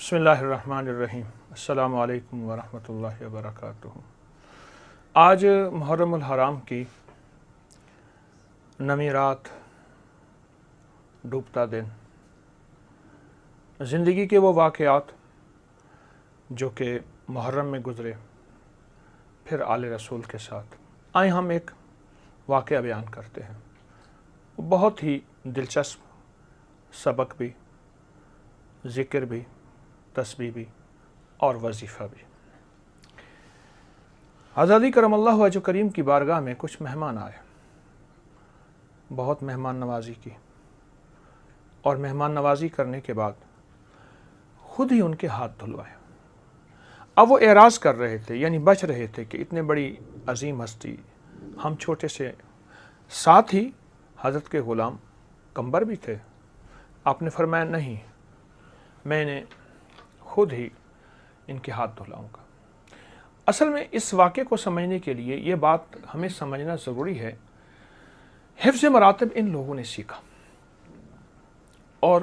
بسم اللہ الرحمن الرحیم۔ السلام علیکم ورحمۃ اللہ وبرکاتہ۔ آج محرم الحرام کی نمی رات، ڈوبتا دن، زندگی کے وہ واقعات جو کہ محرم میں گزرے، پھر آل رسول کے ساتھ آئیں ہم ایک واقعہ بیان کرتے ہیں، بہت ہی دلچسپ، سبق بھی، ذکر بھی، تسبیح بھی اور وظیفہ بھی۔ حضرت کرم اللہ وجہ کریم کی بارگاہ میں کچھ مہمان آئے، بہت مہمان نوازی کی، اور مہمان نوازی کرنے کے بعد خود ہی ان کے ہاتھ دھلوائے۔ اب وہ اعراض کر رہے تھے، یعنی بچ رہے تھے کہ اتنے بڑی عظیم ہستی، ہم چھوٹے سے، ساتھ ہی حضرت کے غلام کمبر بھی تھے۔ آپ نے فرمایا نہیں، میں نے خود ہی ان کے ہاتھ دھلاؤں گا۔ اصل میں اس واقعے کو سمجھنے کے لیے یہ بات ہمیں سمجھنا ضروری ہے، حفظ مراتب ان لوگوں نے سیکھا، اور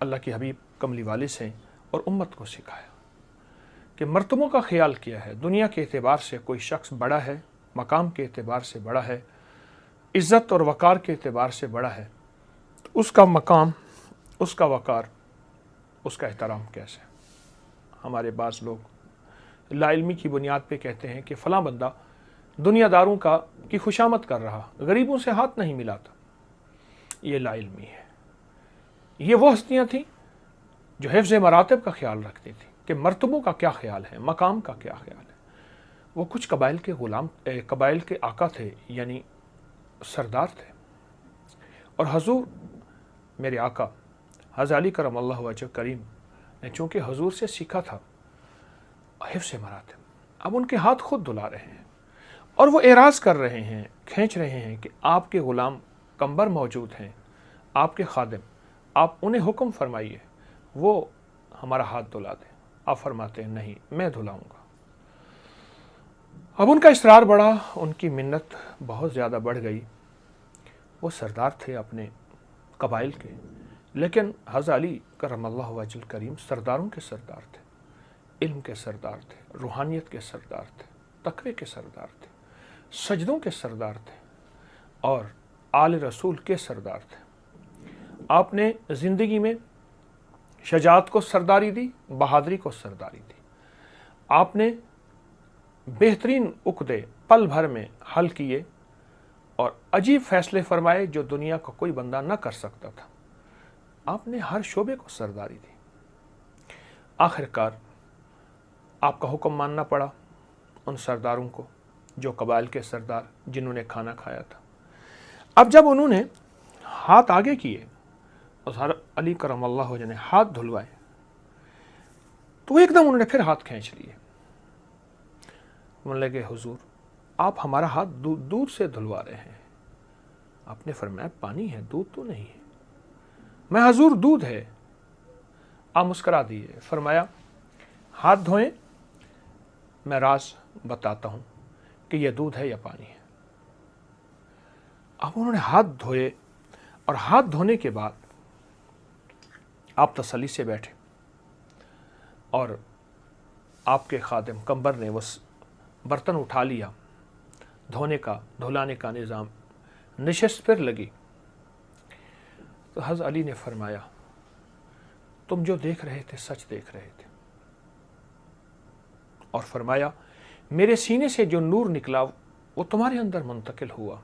اللہ کے حبیب کملی والے سے اور امت کو سکھایا کہ مرتبوں کا خیال کیا ہے۔ دنیا کے اعتبار سے کوئی شخص بڑا ہے، مقام کے اعتبار سے بڑا ہے، عزت اور وقار کے اعتبار سے بڑا ہے، تو اس کا مقام، اس کا وقار، اس کا احترام کیسے؟ ہمارے بعض لوگ لا علمی کی بنیاد پہ کہتے ہیں کہ فلاں بندہ دنیا داروں کی خوشامد کر رہا، غریبوں سے ہاتھ نہیں ملاتا۔ یہ لا علمی ہے۔ یہ وہ ہستیاں تھیں جو حفظ مراتب کا خیال رکھتی تھیں کہ مرتبوں کا کیا خیال ہے، مقام کا کیا خیال ہے۔ وہ کچھ قبائل کے غلام، قبائل کے آقا تھے، یعنی سردار تھے، اور حضور میرے آقا حضرت علی کرم اللہ وجہ کریم نے چونکہ حضور سے سیکھا تھا حفظ مراتب، اب ان کے ہاتھ خود دھلا رہے ہیں، اور وہ اعراض کر رہے ہیں، کھینچ رہے ہیں کہ آپ کے غلام کمبر موجود ہیں، آپ کے خادم، آپ انہیں حکم فرمائیے وہ ہمارا ہاتھ دھلا دیں۔ آپ فرماتے ہیں نہیں، میں دھلاؤں گا۔ اب ان کا اصرار بڑھا، ان کی منت بہت زیادہ بڑھ گئی۔ وہ سردار تھے اپنے قبائل کے، لیکن حضرت علی کرم اللہ وجہ کریم سرداروں کے سردار تھے، علم کے سردار تھے، روحانیت کے سردار تھے، تقوی کے سردار تھے، سجدوں کے سردار تھے، اور آل رسول کے سردار تھے۔ آپ نے زندگی میں شجاعت کو سرداری دی، بہادری کو سرداری دی۔ آپ نے بہترین عقدے پل بھر میں حل کیے اور عجیب فیصلے فرمائے جو دنیا کا کوئی بندہ نہ کر سکتا تھا۔ آپ نے ہر شعبے کو سرداری دی۔ آخر کار آپ کا حکم ماننا پڑا ان سرداروں کو، جو قبائل کے سردار جنہوں نے کھانا کھایا تھا۔ اب جب انہوں نے ہاتھ آگے کیے اور حضرت علی کرم اللہ وجہ نے ہاتھ دھلوائے، تو ایک دم انہوں نے پھر ہاتھ کھینچ لیے۔ بولنے لگے حضور آپ ہمارا ہاتھ دودھ سے دھلوا رہے ہیں۔ آپ نے فرمایا پانی ہے، دودھ تو نہیں ہے۔ میں حضور دودھ ہے۔ آپ مسکرا دیے، فرمایا ہاتھ دھوئیں، میں راز بتاتا ہوں کہ یہ دودھ ہے یا پانی ہے۔ اب انہوں نے ہاتھ دھوئے، اور ہاتھ دھونے کے بعد آپ تسلی سے بیٹھے، اور آپ کے خادم کمبر نے وہ برتن اٹھا لیا، دھونے کا، دھلانے کا نظام، نشست پھر لگی۔ تو حضرت علی نے فرمایا تم جو دیکھ رہے تھے سچ دیکھ رہے تھے، اور فرمایا میرے سینے سے جو نور نکلا وہ تمہارے اندر منتقل ہوا،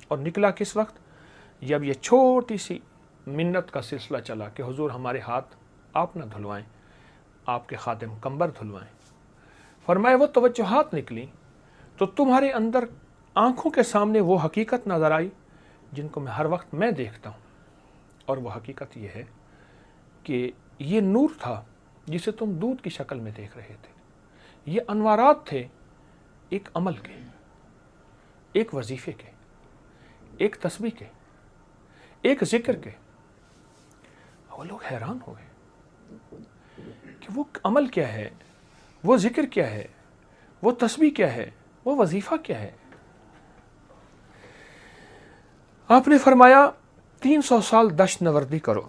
اور نکلا کس وقت؟ جب یہ چھوٹی سی منت کا سلسلہ چلا کہ حضور ہمارے ہاتھ آپ نہ دھلوائیں، آپ کے خادم کمبر دھلوائیں۔ فرمایا وہ توجہات نکلی تو تمہارے اندر آنکھوں کے سامنے وہ حقیقت نظر آئی جن کو ہر وقت میں دیکھتا ہوں، اور وہ حقیقت یہ ہے کہ یہ نور تھا جسے تم دودھ کی شکل میں دیکھ رہے تھے۔ یہ انوارات تھے ایک عمل کے، ایک وظیفے کے، ایک تسبیح کے، ایک ذکر کے۔ وہ لوگ حیران ہوئے کہ وہ عمل کیا ہے، وہ ذکر کیا ہے، وہ تسبیح کیا ہے، وہ وظیفہ کیا ہے۔ آپ نے فرمایا 300 سال دشت نوردی کرو،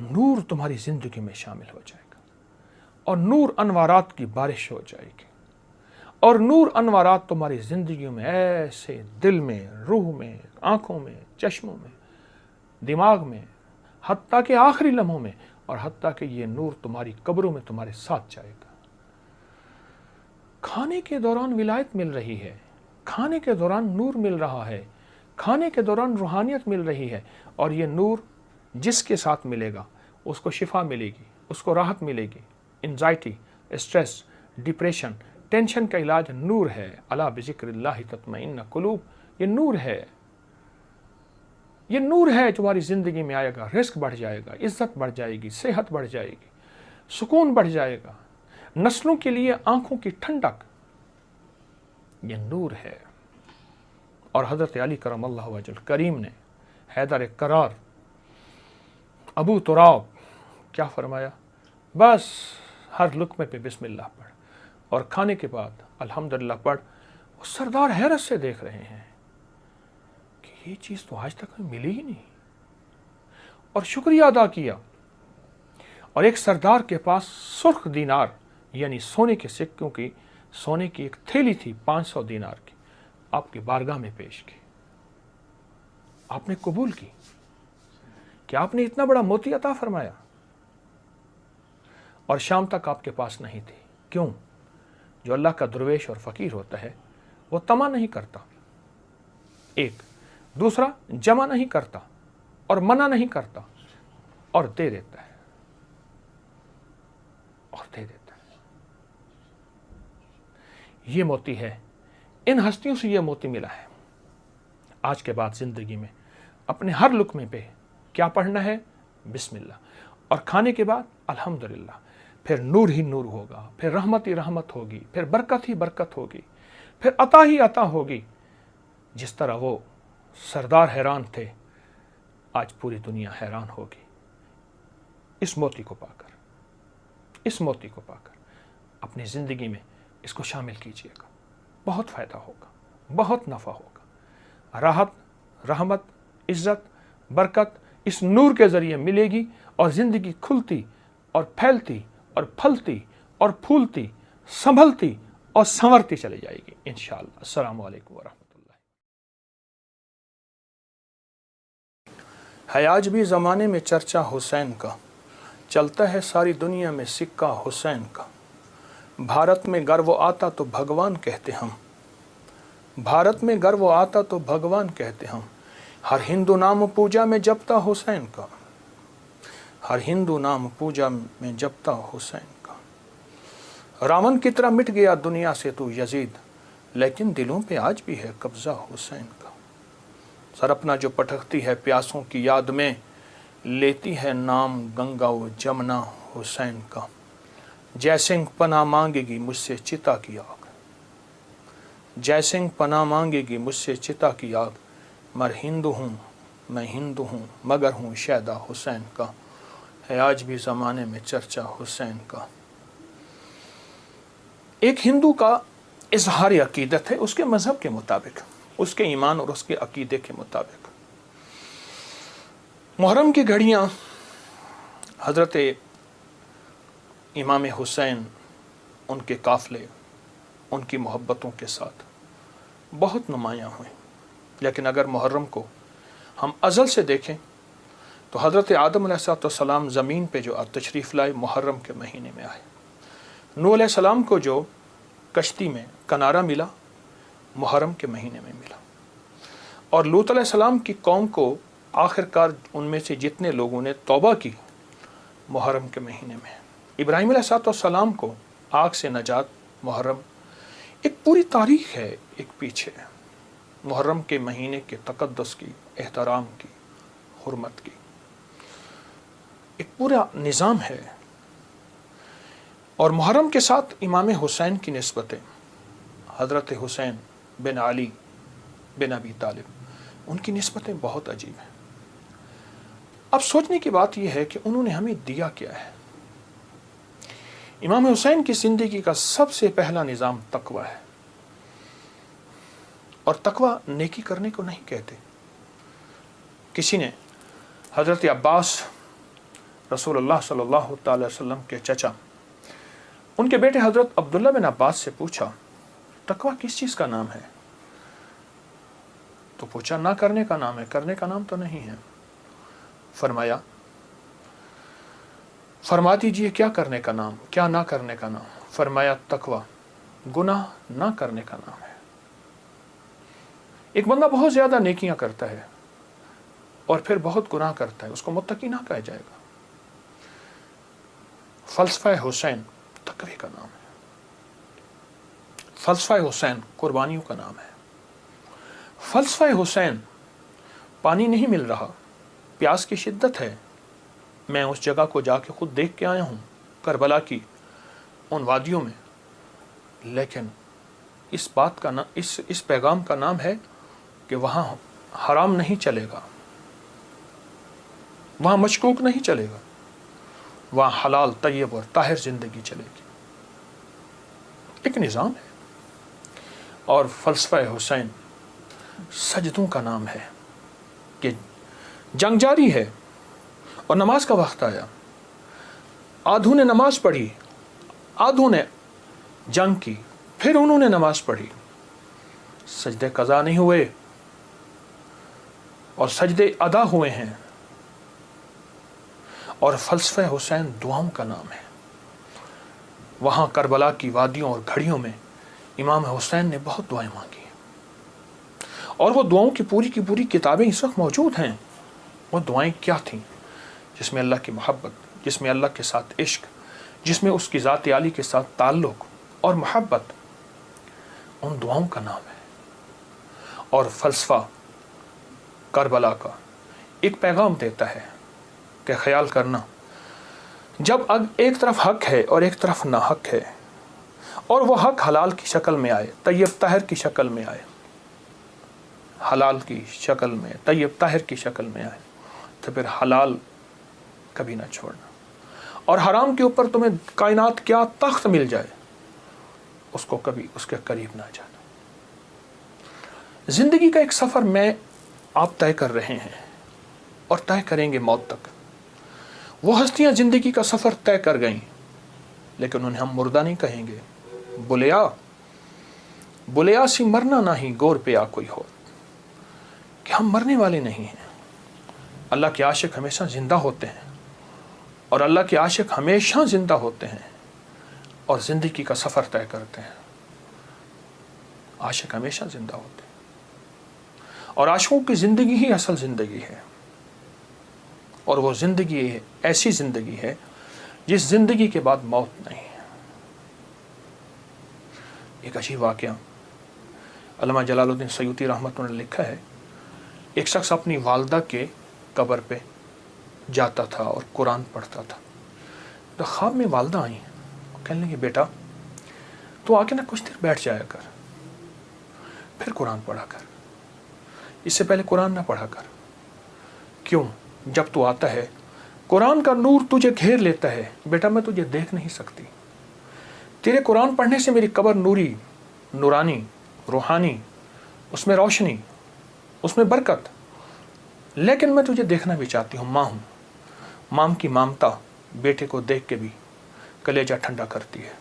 نور تمہاری زندگی میں شامل ہو جائے گا اور نور انوارات کی بارش ہو جائے گی، اور نور انوارات تمہاری زندگی میں ایسے دل میں، روح میں، آنکھوں میں، چشموں میں، دماغ میں، حتیٰ کہ آخری لمحوں میں، اور حتیٰ کہ یہ نور تمہاری قبروں میں تمہارے ساتھ جائے گا۔ کھانے کے دوران ولایت مل رہی ہے، کھانے کے دوران نور مل رہا ہے، کھانے کے دوران روحانیت مل رہی ہے، اور یہ نور جس کے ساتھ ملے گا اس کو شفا ملے گی، اس کو راحت ملے گی۔ انزائٹی، اسٹریس، ڈپریشن، ٹینشن کا علاج نور ہے۔ الا بذکر اللہ تطمئن القلوب، یہ نور ہے، یہ نور ہے تمہاری زندگی میں آئے گا، رزق بڑھ جائے گا، عزت بڑھ جائے گی، صحت بڑھ جائے گی، سکون بڑھ جائے گا، نسلوں کے لیے آنکھوں کی ٹھنڈک، یہ نور ہے۔ اور حضرت علی کرم اللہ وجہ کریم نے حیدر کرار ابو تراب کیا فرمایا؟ بس ہر لقمے پہ بسم اللہ پڑھ، اور کھانے کے بعد الحمدللہ پڑھ۔ وہ سردار حیرت سے دیکھ رہے ہیں کہ یہ چیز تو آج تک ہمیں ملی ہی نہیں، اور شکریہ ادا کیا۔ اور ایک سردار کے پاس سرخ دینار یعنی سونے کے سکوں کی، سونے کی ایک تھیلی تھی 500 دینار کی، آپ کی بارگاہ میں پیش کی، آپ نے قبول کی کہ آپ نے اتنا بڑا موتی عطا فرمایا، اور شام تک آپ کے پاس نہیں تھی۔ کیوں؟ جو اللہ کا درویش اور فقیر ہوتا ہے وہ طمع نہیں کرتا، ایک دوسرا جمع نہیں کرتا اور منع نہیں کرتا، اور دے دیتا ہے، اور دے دیتا ہے۔ یہ موتی ہے، ان ہستیوں سے یہ موتی ملا ہے۔ آج کے بعد زندگی میں اپنے ہر لقمے پہ کیا پڑھنا ہے؟ بسم اللہ، اور کھانے کے بعد الحمدللہ۔ پھر نور ہی نور ہوگا، پھر رحمت ہی رحمت ہوگی، پھر برکت ہی برکت ہوگی، پھر عطا ہی عطا ہوگی۔ جس طرح وہ سردار حیران تھے، آج پوری دنیا حیران ہوگی اس موتی کو پا کر، اس موتی کو پا کر۔ اپنی زندگی میں اس کو شامل کیجئے گا، بہت فائدہ ہوگا، بہت نفع ہوگا۔ راحت، رحمت، عزت، برکت اس نور کے ذریعے ملے گی، اور زندگی کھلتی اور پھیلتی اور پھلتی اور پھولتی، سنبھلتی اور سنورتی چلی جائے گی انشاءاللہ۔ السلام علیکم ورحمۃ اللہ۔ ہے آج بھی زمانے میں چرچا حسین کا، چلتا ہے ساری دنیا میں سکہ حسین کا۔ بھارت میں گر وہ آتا تو بھگوان کہتے ہم، بھارت میں گر وہ آتا تو بھگوان کہتے ہم۔ ہر ہندو نام پوجا میں جپتا حسین کا، ہر ہندو نام پوجا میں جپتا حسین کا۔ رامن کی طرح مٹ گیا دنیا سے تو یزید، لیکن دلوں پہ آج بھی ہے قبضہ حسین کا۔ سر اپنا جو پٹکتی ہے پیاسوں کی یاد میں، لیتی ہے نام گنگا و جمنا حسین کا۔ جے سنگھ پناہ مانگے گی مجھ سے چتا کی آگ، جے سنگھ پناہ مانگے گی مجھ سے چتا کی آگ۔ مر ہندو ہوں میں ہندو ہوں مگر ہوں شیدا حسین کا۔ ہے آج بھی زمانے میں چرچا حسین کا۔ ایک ہندو کا اظہار عقیدت ہے اس کے مذہب کے مطابق، اس کے ایمان اور اس کے عقیدے کے مطابق۔ محرم کی گھڑیاں حضرت امام حسین، ان کے قافلے، ان کی محبتوں کے ساتھ بہت نمایاں ہوئیں۔ لیکن اگر محرم کو ہم ازل سے دیکھیں تو حضرت آدم علیہ السلام زمین پہ جو تشریف لائے محرم کے مہینے میں آئے۔ نوح علیہ السلام کو جو کشتی میں کنارہ ملا محرم کے مہینے میں ملا، اور لوط علیہ السلام کی قوم کو آخر کار ان میں سے جتنے لوگوں نے توبہ کی محرم کے مہینے میں۔ ابراہیم علیہ السلام کو آگ سے نجات محرم۔ ایک پوری تاریخ ہے ایک پیچھے، محرم کے مہینے کے تقدس کی، احترام کی، حرمت کی ایک پورا نظام ہے۔ اور محرم کے ساتھ امام حسین کی نسبتیں، حضرت حسین بن علی بن ابی طالب، ان کی نسبتیں بہت عجیب ہیں۔ اب سوچنے کی بات یہ ہے کہ انہوں نے ہمیں دیا کیا ہے۔ امام حسین کی زندگی کا سب سے پہلا نظام تقوی ہے، اور تقوی نیکی کرنے کو نہیں کہتے۔ کسی نے حضرت عباس رسول اللہ صلی اللہ تعالی وسلم کے چچا ان کے بیٹے حضرت عبداللہ بن عباس سے پوچھا تقویٰ کس چیز کا نام ہے؟ تو پوچھا نہ کرنے کا نام ہے، کرنے کا نام تو نہیں ہے۔ فرما دیجئے کیا کرنے کا نام، کیا نہ کرنے کا نام؟ فرمایا تقویٰ گناہ نہ کرنے کا نام ہے۔ ایک بندہ بہت زیادہ نیکیاں کرتا ہے اور پھر بہت گناہ کرتا ہے، اس کو متقی نہ کہا جائے گا۔ فلسفہ حسین تقوی کا نام ہے، فلسفہ حسین قربانیوں کا نام ہے۔ فلسفہ حسین پانی نہیں مل رہا، پیاس کی شدت ہے، میں اس جگہ کو جا کے خود دیکھ کے آیا ہوں، کربلا کی ان وادیوں میں، لیکن اس بات کا اس پیغام کا نام ہے کہ وہاں حرام نہیں چلے گا، وہاں مشکوک نہیں چلے گا، وہاں حلال طیب اور طاہر زندگی چلے گی۔ ایک نظام ہے۔ اور فلسفہ حسین سجدوں کا نام ہے کہ جنگ جاری ہے اور نماز کا وقت آیا، آدھوں نے نماز پڑھی، آدھوں نے جنگ کی، پھر انہوں نے نماز پڑھی، سجدے قضا نہیں ہوئے اور سجدے ادا ہوئے ہیں۔ اور فلسفہ حسین دعاؤں کا نام ہے۔ وہاں کربلا کی وادیوں اور گھڑیوں میں امام حسین نے بہت دعائیں مانگی، اور وہ دعاؤں کی پوری کتابیں اس وقت موجود ہیں۔ وہ دعائیں کیا تھیں؟ جس میں اللہ کی محبت، جس میں اللہ کے ساتھ عشق، جس میں اس کی ذات عالی کے ساتھ تعلق اور محبت، ان دعاؤں کا نام ہے۔ اور فلسفہ کربلا کا ایک پیغام دیتا ہے کہ خیال کرنا، جب ایک طرف حق ہے اور ایک طرف ناحق ہے، اور وہ حق حلال کی شکل میں آئے، طیب طاہر کی شکل میں آئے، حلال کی شکل میں، طیب طاہر کی شکل میں آئے، تو پھر حلال کبھی نہ چھوڑنا، اور حرام کے اوپر تمہیں کائنات کیا تخت مل جائے، اس کو کبھی اس کے قریب نہ جانا۔ زندگی کا ایک سفر میں آپ طے کر رہے ہیں اور طے کریں گے موت تک۔ وہ ہستیاں زندگی کا سفر طے کر گئیں، لیکن انہیں ہم مردہ نہیں کہیں گے۔ بلیا سی مرنا نہیں گور پہ آ کوئی ہو، کہ ہم مرنے والے نہیں ہیں۔ اللہ کے عاشق ہمیشہ زندہ ہوتے ہیں، اور اللہ کے عاشق ہمیشہ زندہ ہوتے ہیں اور زندگی کا سفر طے کرتے ہیں۔ عاشق ہمیشہ زندہ ہوتے ہیں، اور عاشقوں کی زندگی ہی اصل زندگی ہے، اور وہ زندگی ایسی زندگی ہے جس زندگی کے بعد موت نہیں ہے۔ ایک عجیب واقعہ علامہ جلال الدین سیوطی رحمۃ اللہ نے لکھا ہے، ایک شخص اپنی والدہ کے قبر پہ جاتا تھا اور قرآن پڑھتا تھا، تو خواب میں والدہ آئیں، کہنے لگی بیٹا تو آ کے نا کچھ دیر بیٹھ جایا کر، پھر قرآن پڑھا کر، اس سے پہلے قرآن نہ پڑھا کر۔ کیوں؟ جب تو آتا ہے قرآن کا نور تجھے گھیر لیتا ہے، بیٹا میں تجھے دیکھ نہیں سکتی، تیرے قرآن پڑھنے سے میری قبر نوری، نورانی، روحانی، اس میں روشنی، اس میں برکت، لیکن میں تجھے دیکھنا بھی چاہتی ہوں، ماں ہوں، ماں کی مامتا بیٹے کو دیکھ کے بھی کلیجہ ٹھنڈا کرتی ہے۔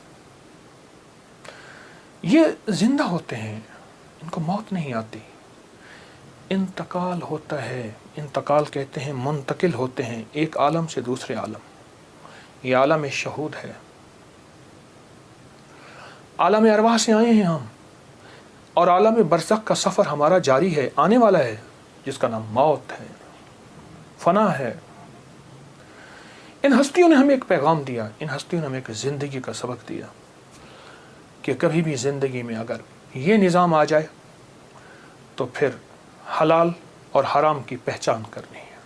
یہ زندہ ہوتے ہیں، ان کو موت نہیں آتی، انتقال ہوتا ہے۔ انتقال کہتے ہیں منتقل ہوتے ہیں ایک عالم سے دوسرے عالم، یہ عالم شہود ہے، عالم ارواح سے آئے ہیں ہم، اور عالم برزخ کا سفر ہمارا جاری ہے، آنے والا ہے، جس کا نام موت ہے، فنا ہے۔ ان ہستیوں نے ہمیں ایک پیغام دیا، ان ہستیوں نے ہمیں ایک زندگی کا سبق دیا کہ کبھی بھی زندگی میں اگر یہ نظام آ جائے تو پھر حلال اور حرام کی پہچان کرنی ہے،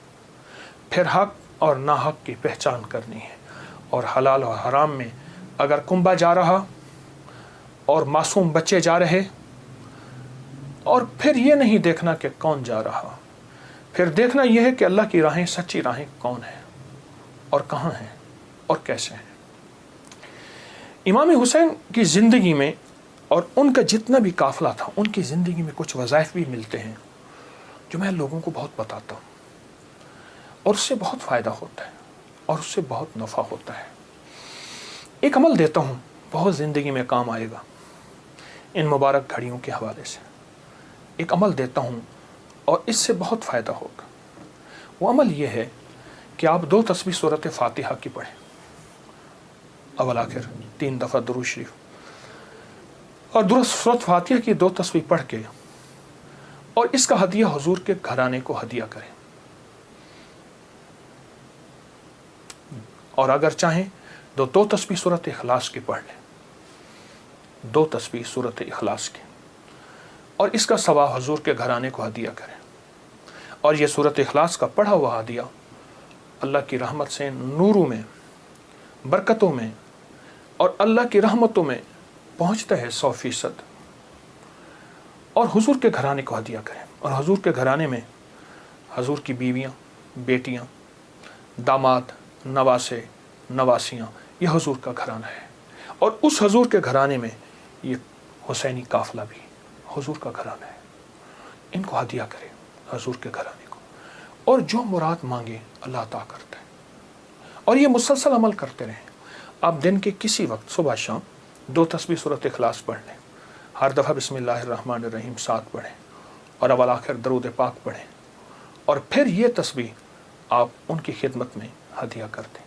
پھر حق اور ناحق کی پہچان کرنی ہے، اور حلال اور حرام میں اگر کنبا جا رہا اور معصوم بچے جا رہے، اور پھر یہ نہیں دیکھنا کہ کون جا رہا، پھر دیکھنا یہ ہے کہ اللہ کی راہیں، سچی راہیں کون ہیں اور کہاں ہیں اور کیسے ہیں۔ امام حسین کی زندگی میں اور ان کا جتنا بھی قافلہ تھا، ان کی زندگی میں کچھ وظائف بھی ملتے ہیں جو میں لوگوں کو بہت بتاتا ہوں، اور اس سے بہت فائدہ ہوتا ہے۔ اور اس سے بہت نفع ہوتا ہے۔ ایک عمل دیتا ہوں، بہت زندگی میں کام آئے گا ان مبارک گھڑیوں کے حوالے سے۔ ایک عمل دیتا ہوں اور اس سے بہت فائدہ ہوگا۔ وہ عمل یہ ہے کہ آپ 2 تسبیح سورۃ فاتحہ کی پڑھیں، اول آخر 3 دفعہ درود شریف، اور سورۃ فاتحہ کی 2 تسبیح پڑھ کے اور اس کا ہدیہ حضور کے گھرانے کو ہدیہ کریں۔ اور اگر چاہیں تو 2 تسبیح سورۃ اخلاص کی پڑھ لیں، 2 تسبیح سورۃ اخلاص کی، اور اس کا ثواب حضور کے گھرانے کو ہدیہ کریں۔ اور یہ سورۃ اخلاص کا پڑھا ہوا ہدیہ اللہ کی رحمت سے نوروں میں، برکتوں میں اور اللہ کی رحمتوں میں پہنچتا ہے 100%۔ اور حضور کے گھرانے کو ہدیہ کریں۔ اور حضور کے گھرانے میں حضور کی بیویاں، بیٹیاں، داماد، نواسے، نواسیاں، یہ حضور کا گھرانہ ہے۔ اور اس حضور کے گھرانے میں یہ حسینی قافلہ بھی حضور کا گھرانہ ہے۔ ان کو ہدیہ کریں حضور کے گھرانے کو، اور جو مراد مانگے اللہ عطا کرتا ہے۔ اور یہ مسلسل عمل کرتے رہیں۔ آپ دن کے کسی وقت صبح شام 2 تسبیح سورۃ اخلاص پڑھ لیں، ہر دفعہ بسم اللہ الرحمن الرحیم 7 پڑھیں، اور اول آخر درود پاک پڑھیں، اور پھر یہ تسبیح آپ ان کی خدمت میں ہدیہ کر دیں۔